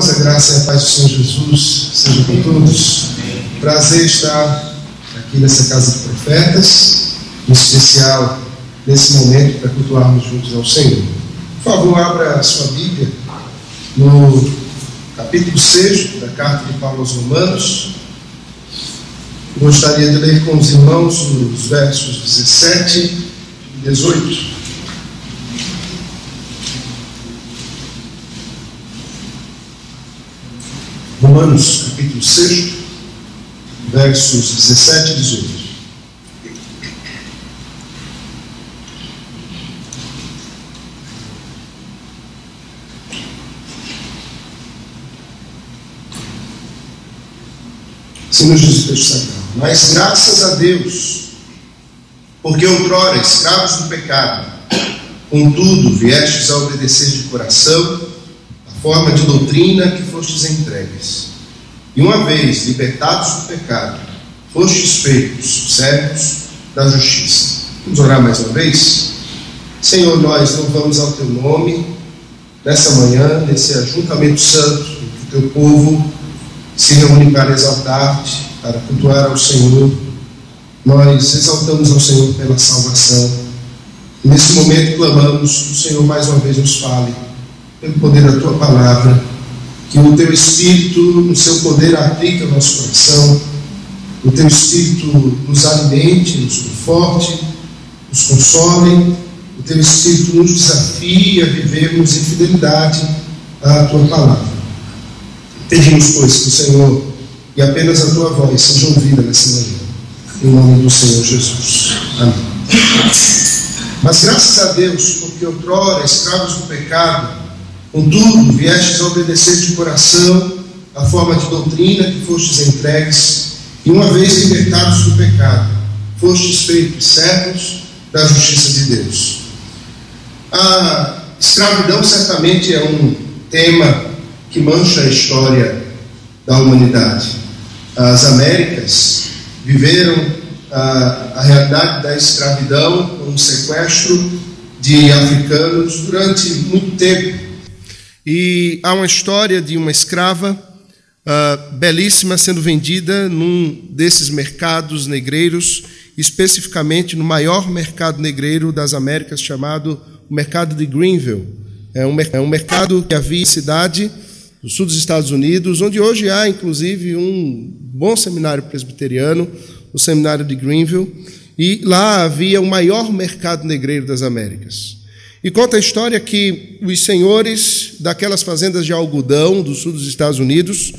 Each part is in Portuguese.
irmãos, a graça e a paz do Senhor Jesus seja com todos. Prazer estar aqui nessa casa de profetas, em especial nesse momento para cultuarmos juntos ao Senhor. Por favor, abra a sua Bíblia no capítulo 6 da carta de Paulo aos Romanos. Gostaria de ler com os irmãos os versos 17 e 18. Romanos, capítulo 6, versos 17 e 18. Assim nos diz o texto sagrado: mas graças a Deus, porque outrora escravos do pecado, contudo viestes a obedecer de coração a forma de doutrina que fostes entregues, e uma vez libertados do pecado, fostes feitos servos da justiça. Vamos orar mais uma vez? Senhor, nós louvamos ao teu nome nessa manhã, nesse ajuntamento santo, em que o teu povo se reúne para exaltar-te, para cultuar ao Senhor. Nós exaltamos ao Senhor pela salvação. E nesse momento clamamos que o Senhor mais uma vez nos fale, pelo poder da tua palavra, que o teu Espírito, no seu poder, aplique ao nosso coração, o teu Espírito nos alimente, nos conforte, nos console, o teu Espírito nos desafie a vivermos em fidelidade à tua palavra. Pedimos, pois, que o Senhor e apenas a tua voz seja ouvida nessa manhã, em nome do Senhor Jesus. Amém. Mas graças a Deus, porque outrora escravos do pecado, contudo viestes a obedecer de coração a forma de doutrina que fostes entregues, e uma vez libertados do pecado, fostes feitos servos da justiça de Deus. A escravidão certamente é um tema que mancha a história da humanidade. As Américas viveram a realidade da escravidão, com o sequestro de africanos durante muito tempo. E há uma história de uma escrava belíssima sendo vendida num desses mercados negreiros, especificamente no maior mercado negreiro das Américas, chamado o mercado de Greenville. É um mercado que havia em cidade do sul dos Estados Unidos, onde hoje há, inclusive, um bom seminário presbiteriano, o seminário de Greenville, e lá havia o maior mercado negreiro das Américas. E conta a história que os senhores daquelas fazendas de algodão do sul dos Estados Unidos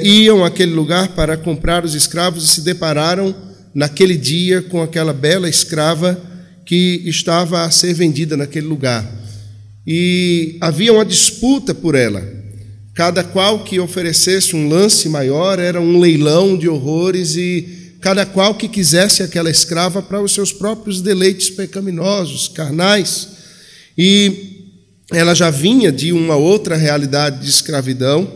iam àquele lugar para comprar os escravos e se depararam naquele dia com aquela bela escrava que estava a ser vendida naquele lugar. E havia uma disputa por ela. Cada qual que oferecesse um lance maior era um leilão de horrores, e cada qual que quisesse aquela escrava para os seus próprios deleites pecaminosos, carnais. E ela já vinha de uma outra realidade de escravidão,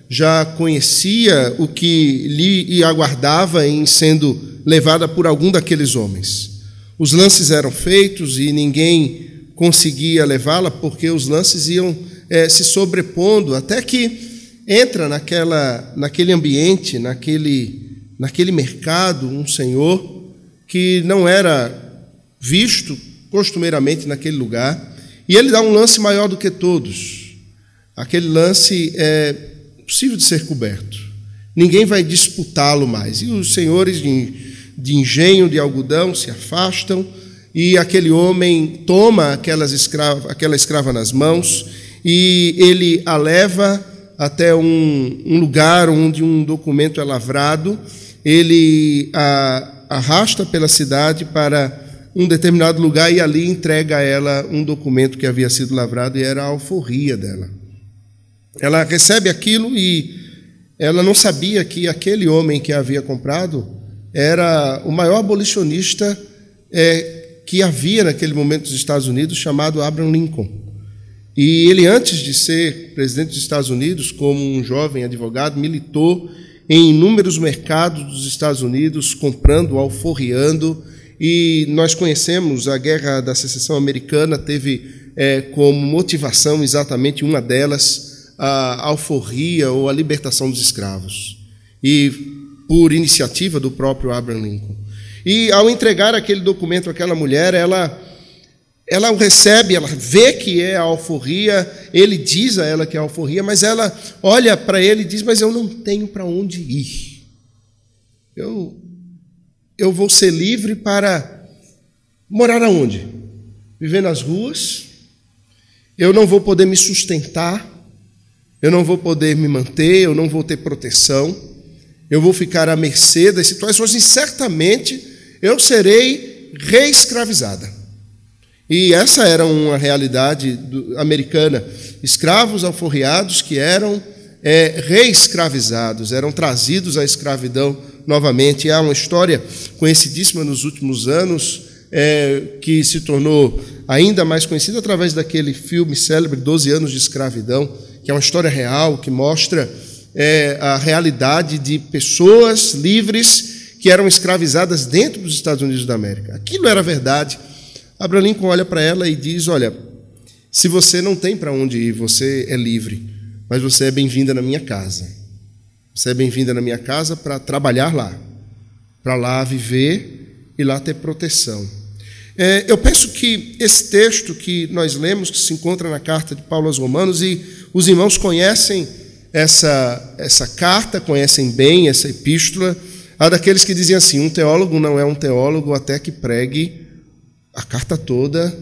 já conhecia o que lhe aguardava em sendo levada por algum daqueles homens. Os lances eram feitos e ninguém conseguia levá-la, porque os lances iam se sobrepondo, até que entra naquele ambiente, naquele mercado, um senhor que não era visto costumeiramente naquele lugar, e ele dá um lance maior do que todos. Aquele lance é possível de ser coberto. Ninguém vai disputá-lo mais. E os senhores de engenho de algodão se afastam, e aquele homem toma aquela escrava nas mãos, e ele a leva até um lugar onde um documento é lavrado. Ele a arrasta pela cidade para um determinado lugar e ali entrega a ela um documento que havia sido lavrado, e era a alforria dela. Ela recebe aquilo e ela não sabia que aquele homem que a havia comprado era o maior abolicionista que havia naquele momento nos Estados Unidos, chamado Abraham Lincoln. E ele, antes de ser presidente dos Estados Unidos, como um jovem advogado, militou em inúmeros mercados dos Estados Unidos, comprando, alforriando. E nós conhecemos a Guerra da Secessão Americana, teve como motivação exatamente uma delas a alforria ou a libertação dos escravos, e por iniciativa do próprio Abraham Lincoln. E ao entregar aquele documento àquela mulher, ela o recebe, ela vê que é a alforria, ele diz a ela que é a alforria, mas ela olha para ele e diz: mas eu não tenho para onde ir. Eu vou ser livre para morar aonde? Viver nas ruas? Eu não vou poder me sustentar, eu não vou poder me manter, eu não vou ter proteção, eu vou ficar à mercê das situações e certamente eu serei reescravizada. E essa era uma realidade americana. Escravos alforriados que eram reescravizados, eram trazidos à escravidão novamente. E há uma história conhecidíssima nos últimos anos, que se tornou ainda mais conhecida através daquele filme célebre 12 anos de escravidão, que é uma história real, que mostra a realidade de pessoas livres que eram escravizadas dentro dos Estados Unidos da América. Aquilo era verdade. Abraham Lincoln olha para ela e diz: olha, se você não tem para onde ir, você é livre, mas você é bem-vinda na minha casa. Você é bem-vinda na minha casa para trabalhar lá, para lá viver e lá ter proteção. Eu penso que esse texto que nós lemos, que se encontra na carta de Paulo aos Romanos, e os irmãos conhecem essa carta, conhecem bem essa epístola. Há daqueles que dizem assim: um teólogo não é um teólogo até que pregue a carta toda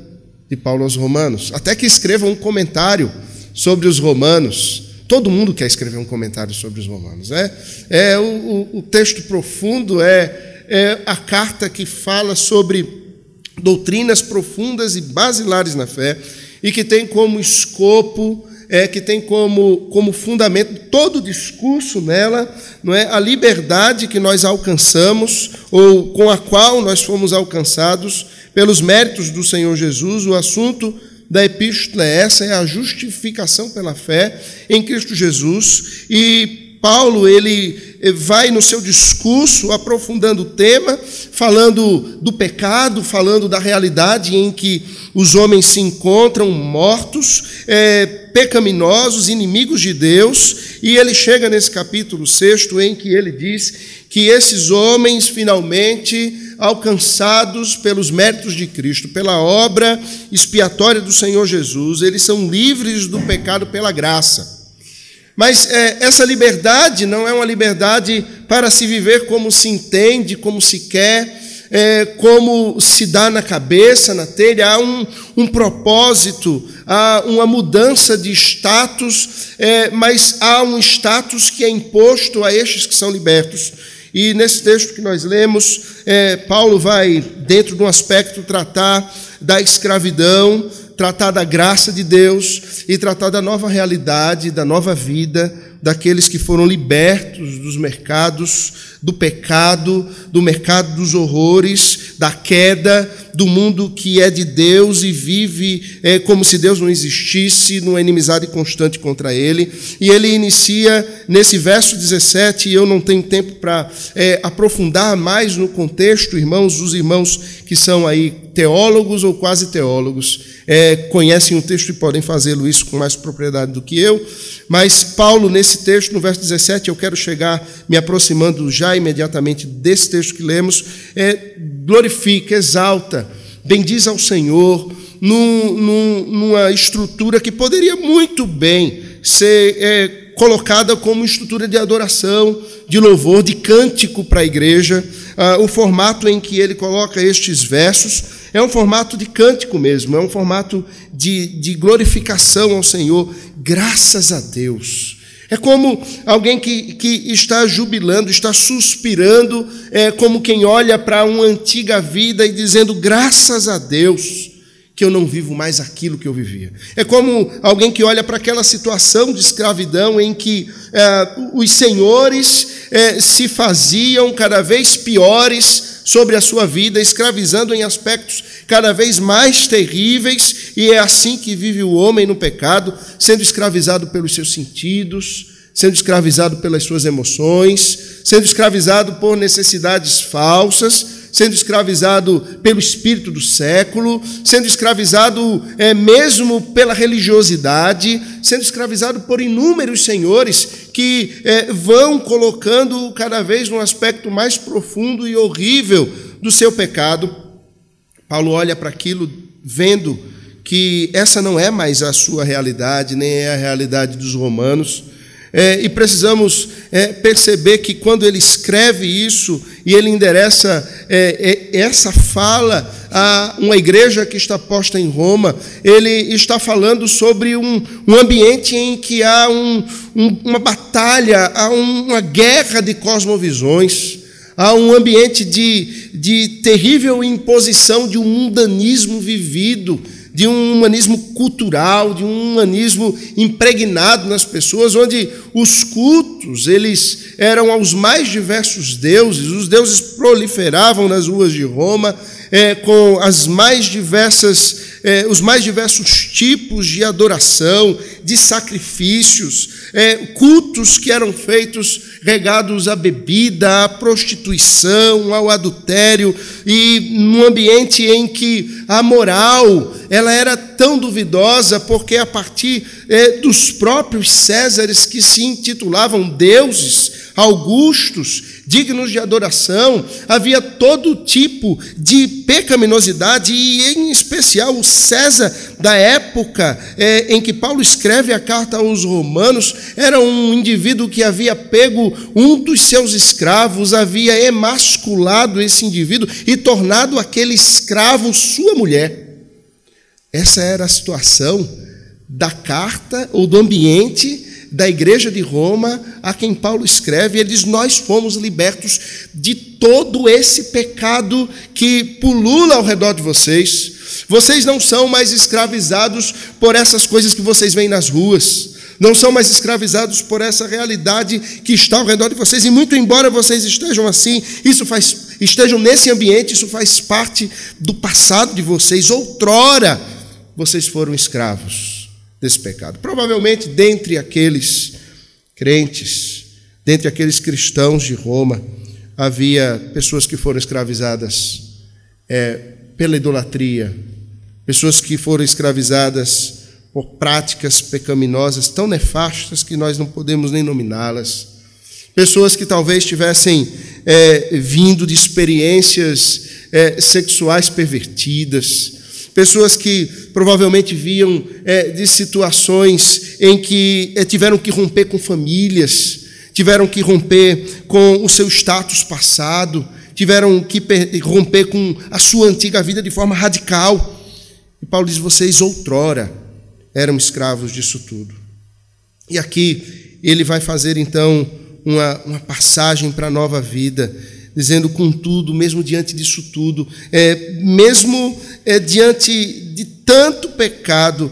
de Paulo aos Romanos, até que escreva um comentário sobre os Romanos. Todo mundo quer escrever um comentário sobre os Romanos. O texto profundo é a carta que fala sobre doutrinas profundas e basilares na fé, e que tem como escopo, que tem como fundamento todo o discurso nela, não é? A liberdade que nós alcançamos, ou com a qual nós fomos alcançados pelos méritos do Senhor Jesus. O assunto da epístola é a justificação pela fé em Cristo Jesus. E Paulo, ele vai no seu discurso aprofundando o tema, falando do pecado, falando da realidade em que os homens se encontram mortos, pecaminosos, inimigos de Deus. E ele chega nesse capítulo 6 em que ele diz que esses homens finalmente alcançados pelos méritos de Cristo, pela obra expiatória do Senhor Jesus, eles são livres do pecado pela graça. Mas essa liberdade não é uma liberdade para se viver como se entende, como se quer, como se dá na cabeça, na telha. Há um propósito, há uma mudança de status, mas há um status que é imposto a estes que são libertos. E nesse texto que nós lemos, Paulo vai, dentro de um aspecto, tratar da escravidão, tratar da graça de Deus e tratar da nova realidade, da nova vida daqueles que foram libertos dos mercados do pecado, do mercado dos horrores, da queda, do mundo que é de Deus e vive como se Deus não existisse, numa inimizade constante contra ele. E ele inicia nesse verso 17, e eu não tenho tempo para aprofundar mais no contexto, irmãos, os irmãos que são aí teólogos ou quase teólogos, conhecem o texto e podem fazê-lo isso com mais propriedade do que eu. Mas Paulo, nesse texto, no verso 17, eu quero chegar me aproximando já imediatamente desse texto que lemos, glorifica, exalta, bendiz ao Senhor numa estrutura que poderia muito bem ser colocada como estrutura de adoração, de louvor, de cântico para a igreja. O formato em que ele coloca estes versos é um formato de cântico mesmo, é um formato de glorificação ao Senhor. Graças a Deus. É como alguém que está jubilando, está suspirando, como quem olha para uma antiga vida e dizendo: graças a Deus que eu não vivo mais aquilo que eu vivia. É como alguém que olha para aquela situação de escravidão em que os senhores se faziam cada vez piores sobre a sua vida, escravizando em aspectos cada vez mais terríveis, e é assim que vive o homem no pecado, sendo escravizado pelos seus sentidos, sendo escravizado pelas suas emoções, sendo escravizado por necessidades falsas, sendo escravizado pelo espírito do século, sendo escravizado mesmo pela religiosidade, sendo escravizado por inúmeros senhores que vão colocando cada vez num aspecto mais profundo e horrível do seu pecado. Paulo olha para aquilo vendo que essa não é mais a sua realidade, nem é a realidade dos romanos. E precisamos perceber que quando ele escreve isso e ele endereça essa fala a uma igreja que está posta em Roma, ele está falando sobre um ambiente em que há uma batalha, há uma guerra de cosmovisões, há um ambiente de terrível imposição de um mundanismo vivido, de um humanismo cultural, de um humanismo impregnado nas pessoas, onde os cultos, eles eram aos mais diversos deuses, os deuses proliferavam nas ruas de Roma, com os mais diversos tipos de adoração, de sacrifícios, cultos que eram feitos regados à bebida, à prostituição, ao adultério, e num ambiente em que a moral ela era tão duvidosa, porque a partir dos próprios Césares, que se intitulavam deuses, augustos, dignos de adoração, havia todo tipo de pecaminosidade, e em especial o César da época em que Paulo escreve a carta aos romanos, era um indivíduo que havia pego um dos seus escravos, havia emasculado esse indivíduo e tornado aquele escravo sua mulher. Essa era a situação da carta ou do ambiente da igreja de Roma a quem Paulo escreve. Ele diz: nós fomos libertos de todo esse pecado que pulula ao redor de vocês. Vocês não são mais escravizados por essas coisas que vocês veem nas ruas. Não são mais escravizados por essa realidade que está ao redor de vocês. E muito embora vocês estejam assim, estejam nesse ambiente, isso faz parte do passado de vocês. Outrora, vocês foram escravos desse pecado. Provavelmente, dentre aqueles crentes, dentre aqueles cristãos de Roma, havia pessoas que foram escravizadas pela idolatria, pessoas que foram escravizadas por práticas pecaminosas tão nefastas que nós não podemos nem nominá-las, pessoas que talvez tivessem vindo de experiências sexuais pervertidas, pessoas que provavelmente vinham de situações em que tiveram que romper com famílias, tiveram que romper com o seu status passado, tiveram que romper com a sua antiga vida de forma radical. E Paulo diz: vocês outrora eram escravos disso tudo. E aqui ele vai fazer então uma passagem para a nova vida, dizendo: contudo, mesmo diante disso tudo, mesmo diante de tanto pecado,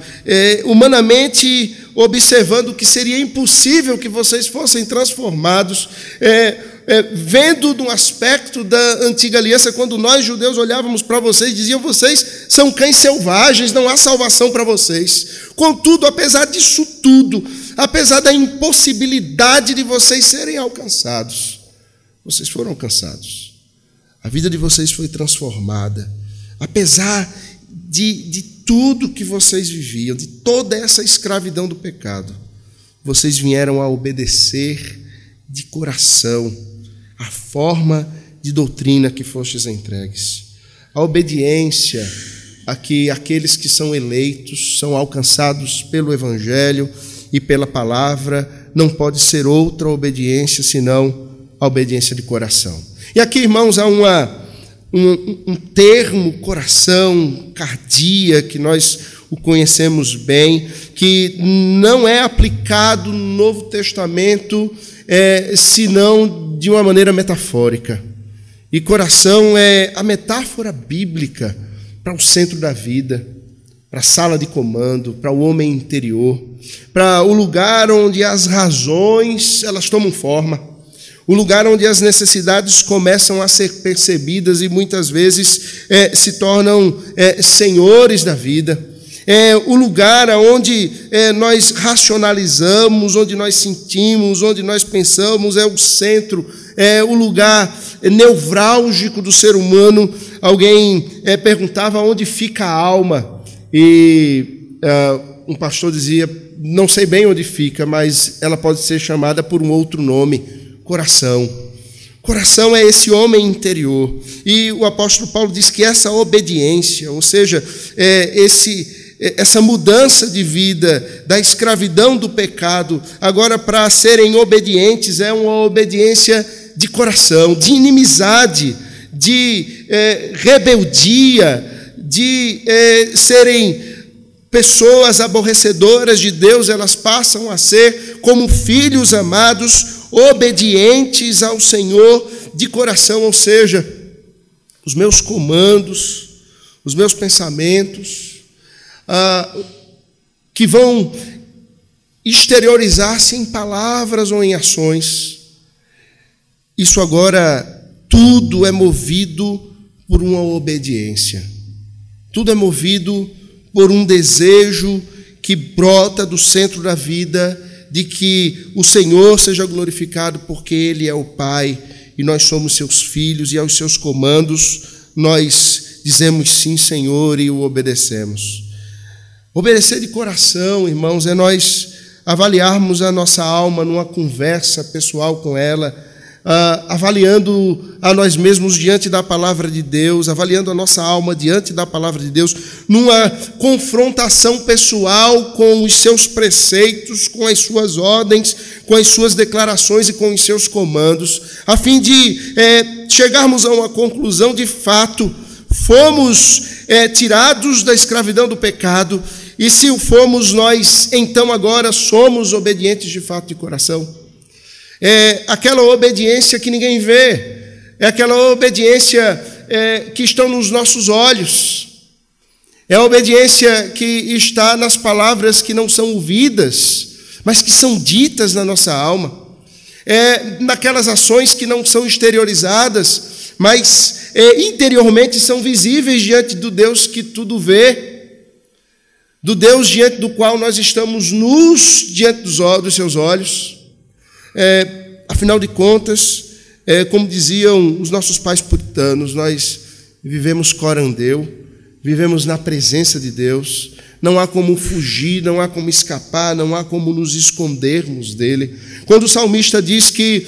humanamente observando que seria impossível que vocês fossem transformados, vendo de um aspecto da antiga aliança, quando nós judeus olhávamos para vocês, diziam: vocês são cães selvagens, não há salvação para vocês. Contudo, apesar disso tudo, apesar da impossibilidade de vocês serem alcançados, vocês foram alcançados. A vida de vocês foi transformada. Apesar de tudo que vocês viviam, de toda essa escravidão do pecado, vocês vieram a obedecer de coração a forma de doutrina que fostes entregues. A obediência a que aqueles que são eleitos, são alcançados pelo Evangelho e pela palavra, não pode ser outra obediência senão a obediência de coração. E aqui, irmãos, há um termo, coração, cardia, que nós o conhecemos bem, que não é aplicado no Novo Testamento, senão de uma maneira metafórica. E coração é a metáfora bíblica para o centro da vida, para a sala de comando, para o homem interior, para o lugar onde as razões elas tomam forma, o lugar onde as necessidades começam a ser percebidas e muitas vezes se tornam senhores da vida. É o lugar onde nós racionalizamos, onde nós sentimos, onde nós pensamos, é o centro é o lugar nevrálgico do ser humano. Alguém perguntava onde fica a alma, e um pastor dizia, não sei bem onde fica, mas ela pode ser chamada por um outro nome: coração. Coração é esse homem interior. E o apóstolo Paulo diz que essa obediência, ou seja, essa mudança de vida, da escravidão do pecado, agora para serem obedientes, é uma obediência de coração, de inimizade, de rebeldia, de serem pessoas aborrecedoras de Deus. Elas passam a ser como filhos amados, obedientes ao Senhor de coração, ou seja, os meus comandos, os meus pensamentos, que vão exteriorizar-se em palavras ou em ações. Isso agora, tudo é movido por uma obediência. Tudo é movido por um desejo que brota do centro da vida, de que o Senhor seja glorificado, porque Ele é o Pai e nós somos seus filhos, e aos seus comandos nós dizemos sim, Senhor, e o obedecemos. Obedecer de coração, irmãos, é nós avaliarmos a nossa alma numa conversa pessoal com ela, avaliando a nós mesmos diante da palavra de Deus, avaliando a nossa alma diante da palavra de Deus, numa confrontação pessoal com os seus preceitos, com as suas ordens, com as suas declarações e com os seus comandos, a fim de chegarmos a uma conclusão: de fato, fomos tirados da escravidão do pecado, e se o fomos, nós então agora somos obedientes de fato de coração. É aquela obediência que ninguém vê, é aquela obediência que está nos nossos olhos, é a obediência que está nas palavras que não são ouvidas, mas que são ditas na nossa alma, é naquelas ações que não são exteriorizadas, mas interiormente são visíveis diante do Deus que tudo vê, do Deus diante do qual nós estamos nus diante dos seus olhos. Afinal de contas, como diziam os nossos pais puritanos, nós vivemos corandeu, vivemos na presença de Deus, não há como fugir, não há como escapar, não há como nos escondermos dele. Quando o salmista diz que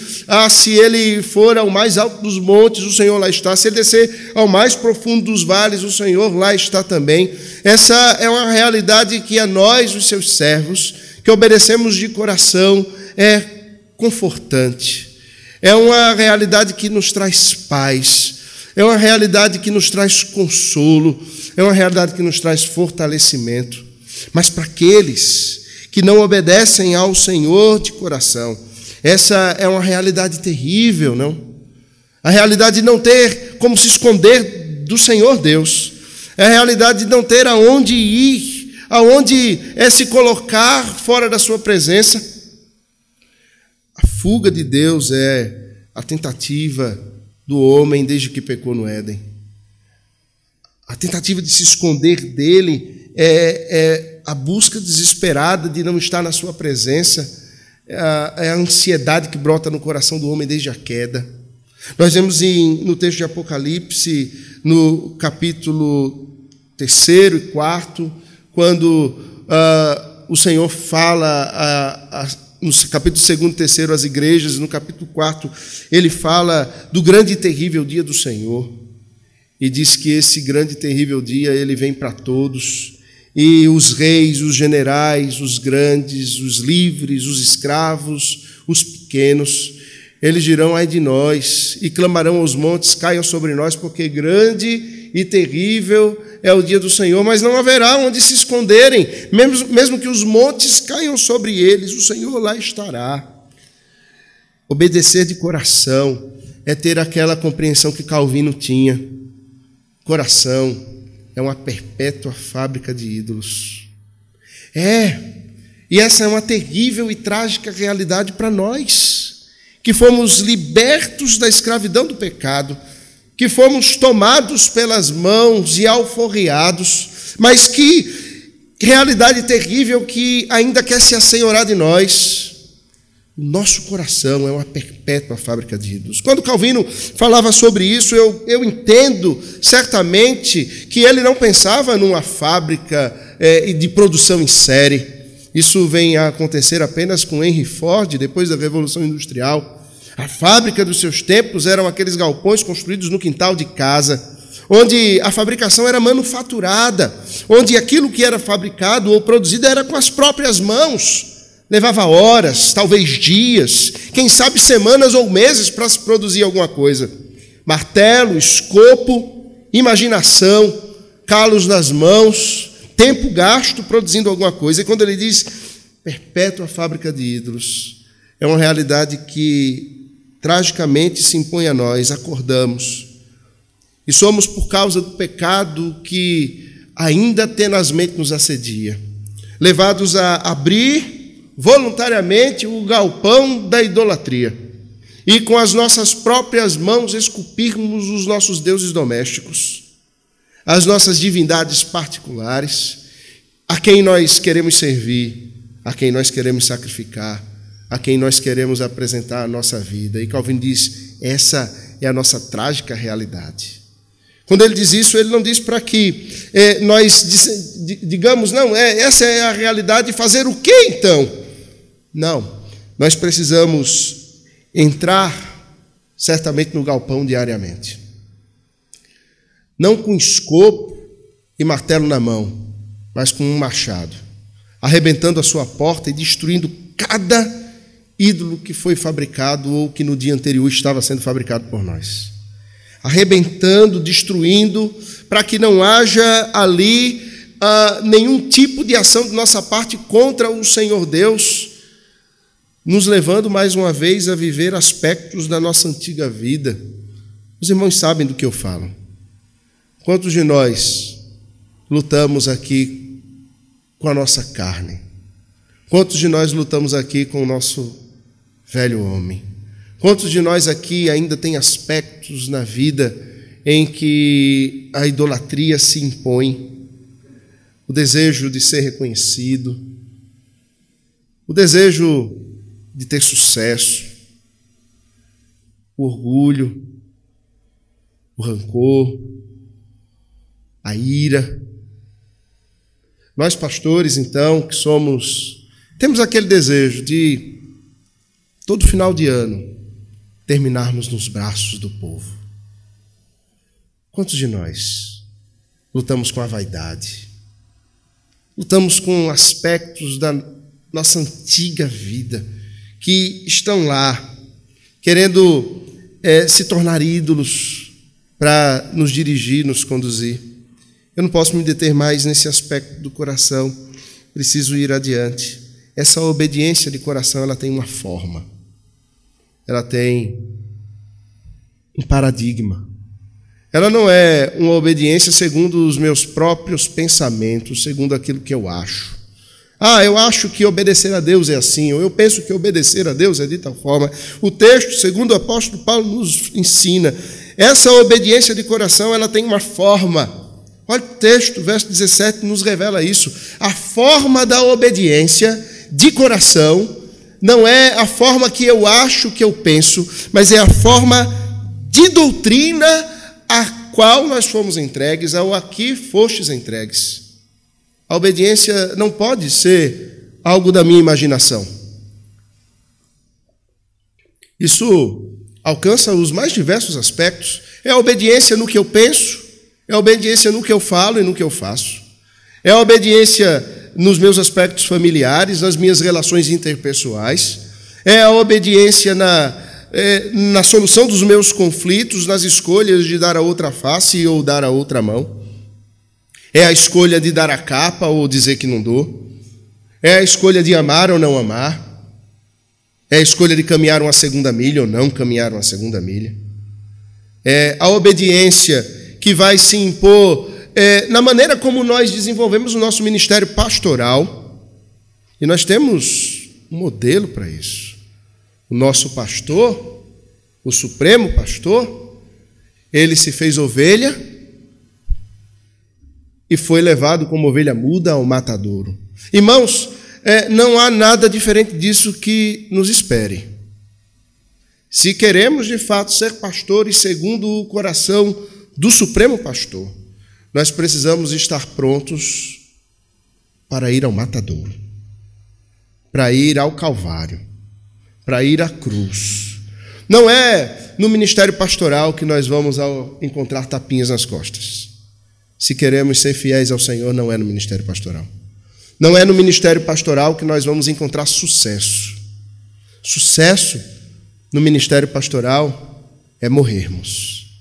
se ele for ao mais alto dos montes, o Senhor lá está; se ele descer ao mais profundo dos vales, o Senhor lá está também. Essa é uma realidade que a nós, os seus servos, que obedecemos de coração, é confortante. É uma realidade que nos traz paz, é uma realidade que nos traz consolo, é uma realidade que nos traz fortalecimento. Mas para aqueles que não obedecem ao Senhor de coração, essa é uma realidade terrível, não? A realidade de não ter como se esconder do Senhor Deus, é a realidade de não ter aonde ir, aonde se colocar fora da sua presença. A fuga de Deus é a tentativa do homem desde que pecou no Éden. A tentativa de se esconder dele é a busca desesperada de não estar na sua presença, é a ansiedade que brota no coração do homem desde a queda. Nós vemos no texto de Apocalipse, no capítulo 3º e 4, quando o Senhor fala no capítulo 2º e 3º às igrejas, no capítulo 4 ele fala do grande e terrível dia do Senhor, e diz que esse grande e terrível dia ele vem para todos, e os reis, os generais, os grandes, os livres, os escravos, os pequenos, eles dirão: ai de nós, e clamarão aos montes: caiam sobre nós, porque grande e terrível é o dia do Senhor. Mas não haverá onde se esconderem, mesmo que os montes caiam sobre eles, o Senhor lá estará. Obedecer de coração é ter aquela compreensão que Calvino tinha: coração é uma perpétua fábrica de ídolos. E essa é uma terrível e trágica realidade para nós, que fomos libertos da escravidão do pecado, que fomos tomados pelas mãos e alforriados, mas que realidade terrível que ainda quer se assenhorar de nós. O nosso coração é uma perpétua fábrica de ídolos. Quando Calvino falava sobre isso, eu entendo certamente que ele não pensava numa fábrica de produção em série. Isso vem a acontecer apenas com Henry Ford, depois da Revolução Industrial. A fábrica dos seus tempos eram aqueles galpões construídos no quintal de casa, onde a fabricação era manufaturada, onde aquilo que era fabricado ou produzido era com as próprias mãos. Levava horas, talvez dias, quem sabe semanas ou meses para se produzir alguma coisa. Martelo, escopo, imaginação, calos nas mãos, tempo gasto produzindo alguma coisa. E quando ele diz perpétua fábrica de ídolos, é uma realidade que tragicamente se impõe a nós. Acordamos e somos, por causa do pecado que ainda tenazmente nos assedia, levados a abrir voluntariamente o galpão da idolatria e com as nossas próprias mãos esculpirmos os nossos deuses domésticos, as nossas divindades particulares, a quem nós queremos servir, a quem nós queremos sacrificar, a quem nós queremos apresentar a nossa vida. E Calvino diz, essa é a nossa trágica realidade. Quando ele diz isso, ele não diz para que nós digamos, não, essa é a realidade, fazer o quê então? Não, nós precisamos entrar certamente no galpão diariamente. Não com escopo e martelo na mão, mas com um machado, arrebentando a sua porta e destruindo cada ídolo que foi fabricado ou que no dia anterior estava sendo fabricado por nós. Arrebentando, destruindo, para que não haja ali nenhum tipo de ação de nossa parte contra o Senhor Deus, nos levando mais uma vez a viver aspectos da nossa antiga vida. Os irmãos sabem do que eu falo. Quantos de nós lutamos aqui com a nossa carne? Quantos de nós lutamos aqui com o nosso velho homem? Quantos de nós aqui ainda tem aspectos na vida em que a idolatria se impõe? O desejo de ser reconhecido, o desejo de ter sucesso, o orgulho, o rancor, a ira. Nós pastores, então, que temos aquele desejo de, todo final de ano, terminarmos nos braços do povo. Quantos de nós lutamos com a vaidade? Lutamos com aspectos da nossa antiga vida, que estão lá, querendo se tornar ídolos para nos dirigir, nos conduzir. Eu não posso me deter mais nesse aspecto do coração, preciso ir adiante. Essa obediência de coração, ela tem uma forma, ela tem um paradigma. Ela não é uma obediência segundo os meus próprios pensamentos, segundo aquilo que eu acho. Eu acho que obedecer a Deus é assim, ou eu penso que obedecer a Deus é de tal forma. O texto, segundo o apóstolo Paulo nos ensina, essa obediência de coração, ela tem uma forma. Olha o texto, verso 17 nos revela isso. A forma da obediência de coração não é a forma que eu acho, que eu penso, mas é a forma de doutrina a qual nós fomos entregues, ou a que fostes entregues. A obediência não pode ser algo da minha imaginação. Isso alcança os mais diversos aspectos. É a obediência no que eu penso, é a obediência no que eu falo e no que eu faço. É a obediência nos meus aspectos familiares, nas minhas relações interpessoais. É a obediência na solução dos meus conflitos, nas escolhas de dar a outra face ou dar a outra mão. É a escolha de dar a capa ou dizer que não dou. É a escolha de amar ou não amar. É a escolha de caminhar uma segunda milha ou não caminhar uma segunda milha. É a obediência que vai se impor na maneira como nós desenvolvemos o nosso ministério pastoral. E nós temos um modelo para isso. O nosso pastor, o supremo pastor, ele se fez ovelha e foi levado como ovelha muda ao matadouro. Irmãos, não há nada diferente disso que nos espere. Se queremos, de fato, ser pastores segundo o coração do Supremo Pastor, nós precisamos estar prontos para ir ao matadouro, para ir ao Calvário, para ir à cruz. Não é no ministério pastoral que nós vamos encontrar tapinhas nas costas. Se queremos ser fiéis ao Senhor, não é no ministério pastoral. Não é no ministério pastoral que nós vamos encontrar sucesso. Sucesso no ministério pastoral é morrermos.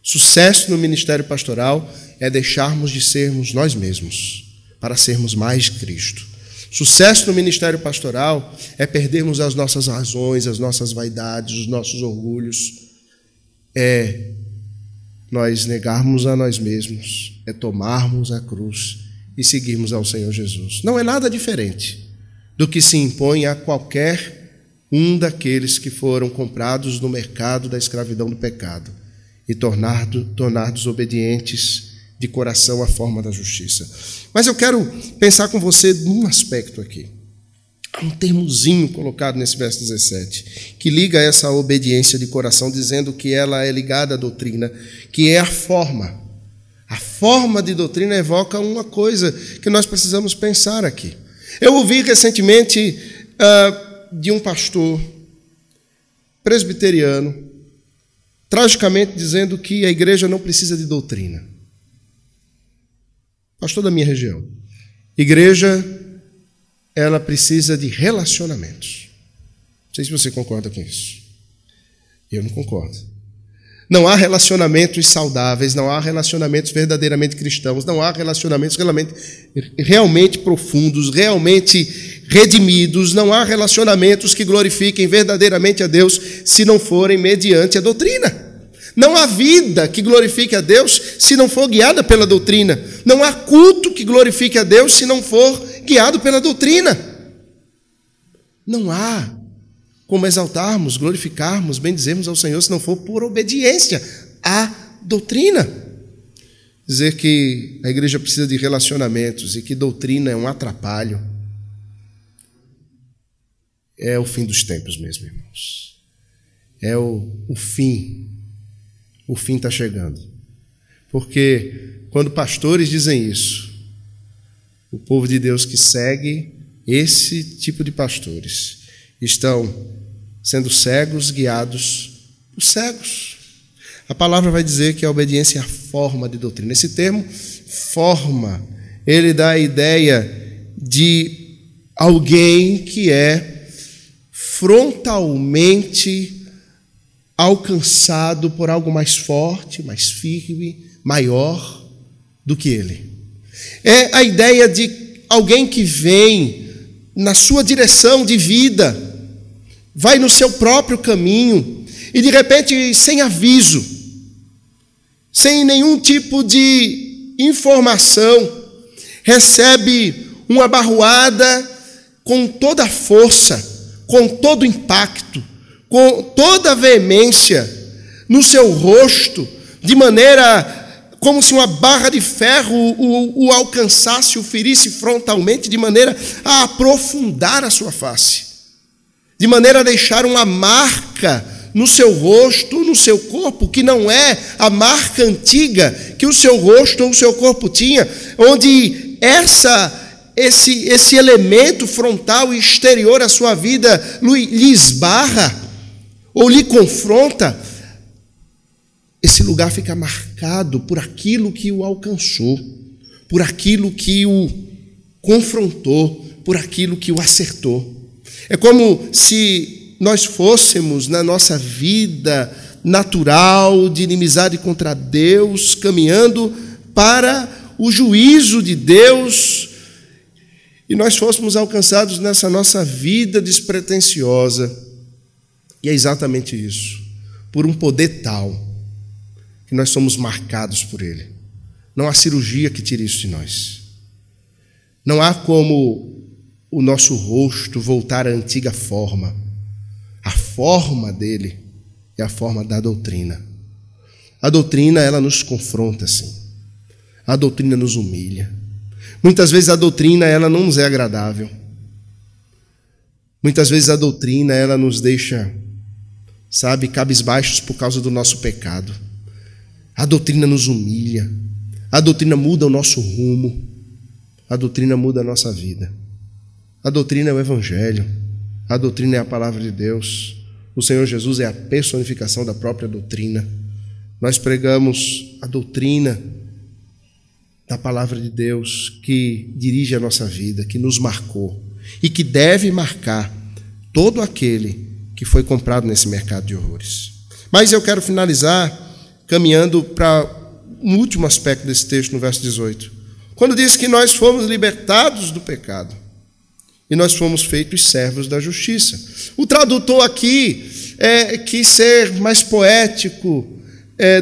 Sucesso no ministério pastoral é deixarmos de sermos nós mesmos para sermos mais Cristo. Sucesso no ministério pastoral é perdermos as nossas razões, as nossas vaidades, os nossos orgulhos. É nós negarmos a nós mesmos, é tomarmos a cruz e seguirmos ao Senhor Jesus. Não é nada diferente do que se impõe a qualquer um daqueles que foram comprados no mercado da escravidão do pecado e tornados obedientes de coração à forma da justiça. Mas eu quero pensar com você num aspecto aqui. Há um termozinho colocado nesse verso 17, que liga essa obediência de coração, dizendo que ela é ligada à doutrina, que é a forma. A forma de doutrina evoca uma coisa que nós precisamos pensar aqui. Eu ouvi recentemente de um pastor presbiteriano, tragicamente dizendo que a igreja não precisa de doutrina. Pastor da minha região. Igreja, ela precisa de relacionamentos. Não sei se você concorda com isso. Eu não concordo. Não há relacionamentos saudáveis, não há relacionamentos verdadeiramente cristãos, não há relacionamentos realmente profundos, realmente redimidos, não há relacionamentos que glorifiquem verdadeiramente a Deus se não forem mediante a doutrina. Não há vida que glorifique a Deus se não for guiada pela doutrina. Não há culto que glorifique a Deus se não for guiado pela doutrina. Não há como exaltarmos, glorificarmos, bendizermos ao Senhor se não for por obediência à doutrina. Dizer que a igreja precisa de relacionamentos e que doutrina é um atrapalho é o fim dos tempos mesmo, irmãos. É o fim. O fim está chegando. Porque quando pastores dizem isso, o povo de Deus que segue esse tipo de pastores estão sendo cegos, guiados por cegos. A palavra vai dizer que a obediência é a forma de doutrina. Esse termo, forma, ele dá a ideia de alguém que é frontalmente alcançado por algo mais forte, mais firme, maior do que ele. É a ideia de alguém que vem na sua direção de vida, vai no seu próprio caminho e de repente, sem aviso, sem nenhum tipo de informação, recebe uma barroada com toda a força, com todo o impacto, com toda a veemência no seu rosto, de maneira como se uma barra de ferro o alcançasse, o ferisse frontalmente, de maneira a aprofundar a sua face, de maneira a deixar uma marca no seu rosto, no seu corpo, que não é a marca antiga que o seu rosto ou o seu corpo tinha, onde esse elemento frontal e exterior à sua vida lhe esbarra ou lhe confronta. Esse lugar fica marcado por aquilo que o alcançou, por aquilo que o confrontou, por aquilo que o acertou. É como se nós fôssemos, na nossa vida natural de inimizade contra Deus, caminhando para o juízo de Deus, e nós fôssemos alcançados nessa nossa vida despretensiosa. E é exatamente isso, por um poder tal, que nós somos marcados por ele. Não há cirurgia que tire isso de nós. Não há como o nosso rosto voltar à antiga forma. A forma dele é a forma da doutrina. A doutrina, ela nos confronta, sim. A doutrina nos humilha. Muitas vezes a doutrina, ela não nos é agradável. Muitas vezes a doutrina, ela nos deixa, cabisbaixos por causa do nosso pecado. A doutrina nos humilha. A doutrina muda o nosso rumo. A doutrina muda a nossa vida. A doutrina é o Evangelho. A doutrina é a palavra de Deus. O Senhor Jesus é a personificação da própria doutrina. Nós pregamos a doutrina da palavra de Deus que dirige a nossa vida, que nos marcou e que deve marcar todo aquele que foi comprado nesse mercado de horrores. Mas eu quero finalizar caminhando para um último aspecto desse texto, no verso 18. Quando diz que nós fomos libertados do pecado e nós fomos feitos servos da justiça. O tradutor aqui quis ser mais poético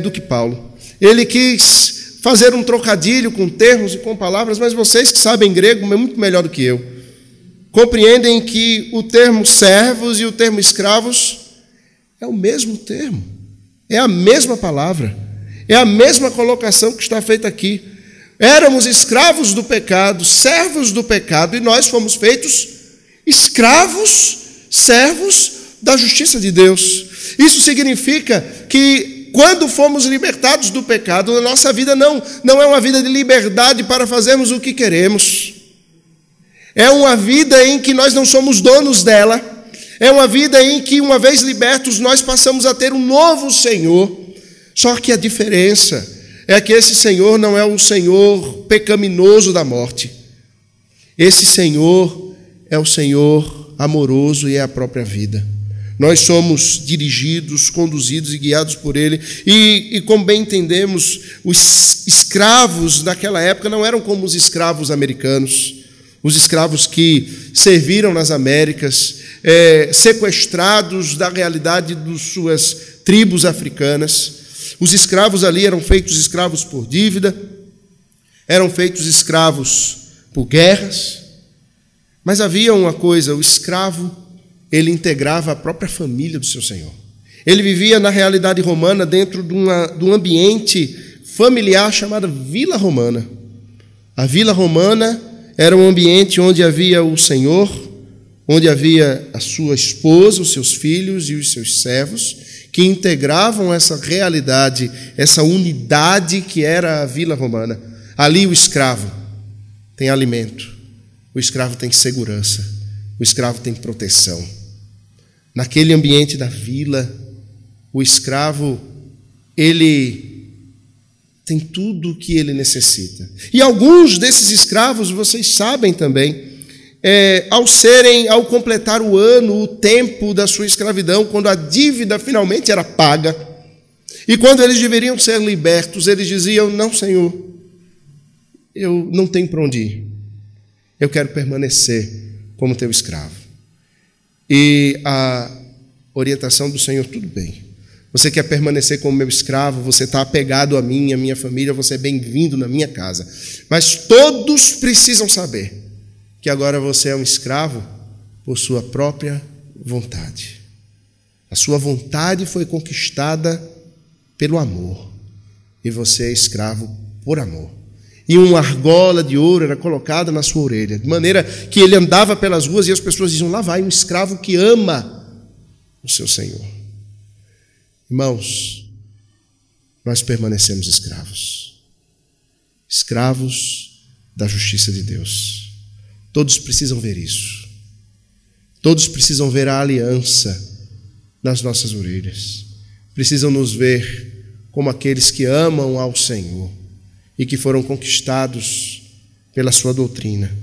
do que Paulo. Ele quis fazer um trocadilho com termos e com palavras, mas vocês que sabem grego muito melhor do que eu, compreendem que o termo servos e o termo escravos é o mesmo termo, é a mesma palavra, é a mesma colocação que está feita aqui. Éramos escravos do pecado, servos do pecado, e nós fomos feitos escravos, servos da justiça de Deus. Isso significa que quando fomos libertados do pecado, a nossa vida não é uma vida de liberdade para fazermos o que queremos. É uma vida em que nós não somos donos dela. É uma vida em que, uma vez libertos, nós passamos a ter um novo Senhor. Só que a diferença é que esse Senhor não é o Senhor pecaminoso da morte. Esse Senhor é o Senhor amoroso e é a própria vida. Nós somos dirigidos, conduzidos e guiados por Ele. E como bem entendemos, os escravos daquela época não eram como os escravos americanos. Os escravos que serviram nas Américas, sequestrados da realidade de suas tribos africanas. Os escravos ali eram feitos escravos por dívida, eram feitos escravos por guerras. Mas havia uma coisa: o escravo, ele integrava a própria família do seu senhor. Ele vivia na realidade romana dentro de um ambiente familiar chamado Vila Romana. A Vila Romana era um ambiente onde havia o senhor, onde havia a sua esposa, os seus filhos e os seus servos, que integravam essa realidade, essa unidade que era a Vila Romana. Ali o escravo tem alimento, o escravo tem segurança, o escravo tem proteção. Naquele ambiente da vila, o escravo, ele tem tudo o que ele necessita. E alguns desses escravos, vocês sabem também, ao completar o ano, o tempo da sua escravidão, quando a dívida finalmente era paga, e quando eles deveriam ser libertos, eles diziam: não, Senhor, eu não tenho para onde ir, eu quero permanecer como teu escravo. E a orientação do Senhor: tudo bem, você quer permanecer como meu escravo, você está apegado a mim, a minha família, você é bem-vindo na minha casa, mas todos precisam saber que agora você é um escravo por sua própria vontade. A sua vontade foi conquistada pelo amor, e você é escravo por amor. E uma argola de ouro era colocada na sua orelha, de maneira que ele andava pelas ruas e as pessoas diziam: lá vai um escravo que ama o seu Senhor. Irmãos, nós permanecemos escravos, escravos da justiça de Deus. Todos precisam ver isso. Todos precisam ver a aliança nas nossas orelhas. Precisam nos ver como aqueles que amam ao Senhor e que foram conquistados pela sua doutrina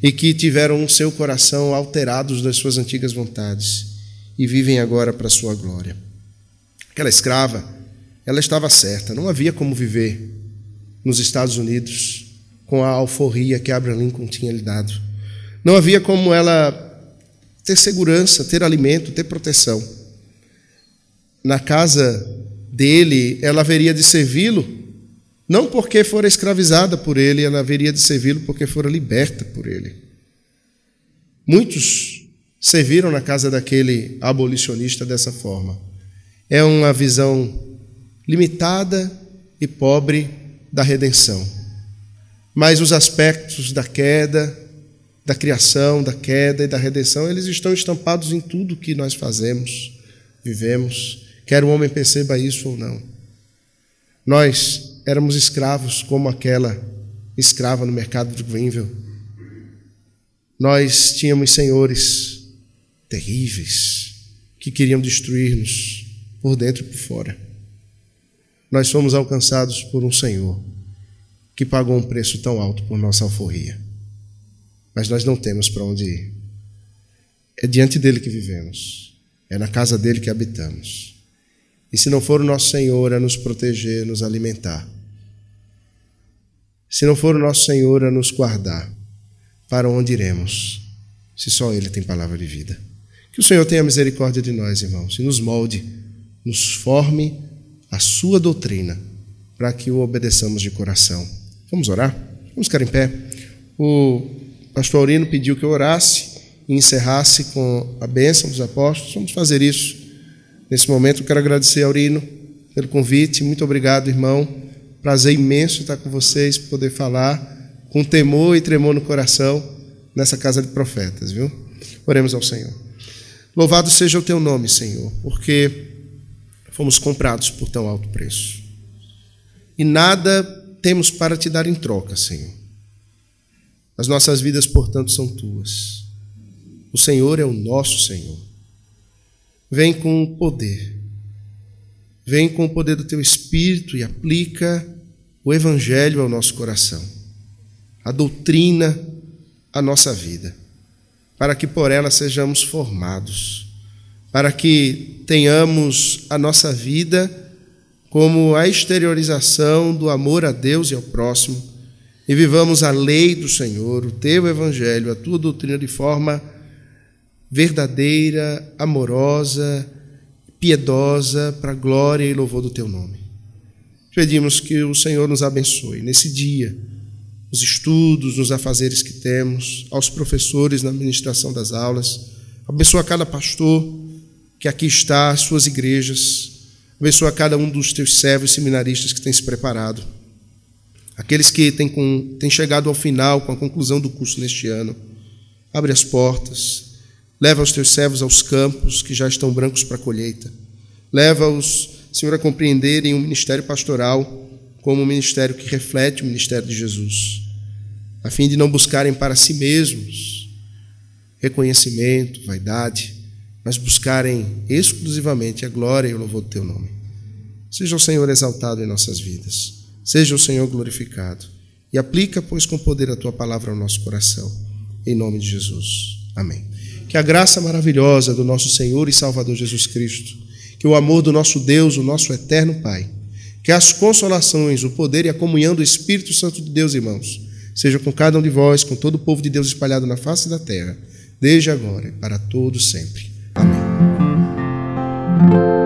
e que tiveram o seu coração alterados das suas antigas vontades e vivem agora para a sua glória. Aquela escrava, ela estava certa. Não havia como viver nos Estados Unidos com a alforria que Abraham Lincoln tinha lhe dado. Não havia como ela ter segurança, ter alimento, ter proteção. Na casa dele, ela haveria de servi-lo, não porque fora escravizada por ele, ela haveria de servi-lo porque fora liberta por ele. Muitos serviram na casa daquele abolicionista dessa forma. É uma visão limitada e pobre da redenção. Mas os aspectos da queda, da criação, da queda e da redenção, eles estão estampados em tudo que nós fazemos, vivemos, quer o homem perceba isso ou não. Nós éramos escravos como aquela escrava no mercado de Greenville. Nós tínhamos senhores terríveis que queriam destruir-nos por dentro e por fora. Nós fomos alcançados por um Senhor que pagou um preço tão alto por nossa alforria. Mas nós não temos para onde ir. É diante dele que vivemos. É na casa dele que habitamos. E se não for o nosso Senhor a nos proteger, nos alimentar, se não for o nosso Senhor a nos guardar, para onde iremos, se só ele tem palavra de vida? Que o Senhor tenha misericórdia de nós, irmãos, e nos molde, nos forme a sua doutrina, para que o obedeçamos de coração. Vamos orar? Vamos ficar em pé. O pastor Aurino pediu que eu orasse e encerrasse com a bênção dos apóstolos. Vamos fazer isso. Nesse momento eu quero agradecer a Aurino pelo convite. Muito obrigado, irmão. Prazer imenso estar com vocês, poder falar com temor e tremor no coração nessa casa de profetas, viu? Oremos ao Senhor. Louvado seja o teu nome, Senhor, porque fomos comprados por tão alto preço. E nada temos para te dar em troca, Senhor. As nossas vidas, portanto, são tuas. O Senhor é o nosso Senhor. Vem com o poder. Vem com o poder do teu Espírito e aplica o Evangelho ao nosso coração, a doutrina à nossa vida, para que por ela sejamos formados, para que tenhamos a nossa vida como a exteriorização do amor a Deus e ao próximo, e vivamos a lei do Senhor, o teu Evangelho, a tua doutrina de forma verdadeira, amorosa, piedosa, para a glória e louvor do teu nome. Pedimos que o Senhor nos abençoe nesse dia, nos estudos, nos afazeres que temos, aos professores na ministração das aulas. Abençoa cada pastor que aqui está, as suas igrejas. Abençoa cada um dos teus servos seminaristas que tem se preparado. Aqueles que têm chegado ao final com a conclusão do curso neste ano. Abre as portas. Leva os teus servos aos campos que já estão brancos para a colheita. Leva-os, Senhor, a compreenderem o ministério pastoral como um ministério que reflete o ministério de Jesus, a fim de não buscarem para si mesmos reconhecimento, vaidade, mas buscarem exclusivamente a glória e o louvor do teu nome. Seja o Senhor exaltado em nossas vidas, seja o Senhor glorificado, e aplica, pois, com poder a tua palavra ao nosso coração, em nome de Jesus. Amém. Que a graça maravilhosa do nosso Senhor e Salvador Jesus Cristo, que o amor do nosso Deus, o nosso eterno Pai, que as consolações, o poder e a comunhão do Espírito Santo de Deus, irmãos, seja com cada um de vós, com todo o povo de Deus espalhado na face da terra, desde agora e para todos sempre. Amém.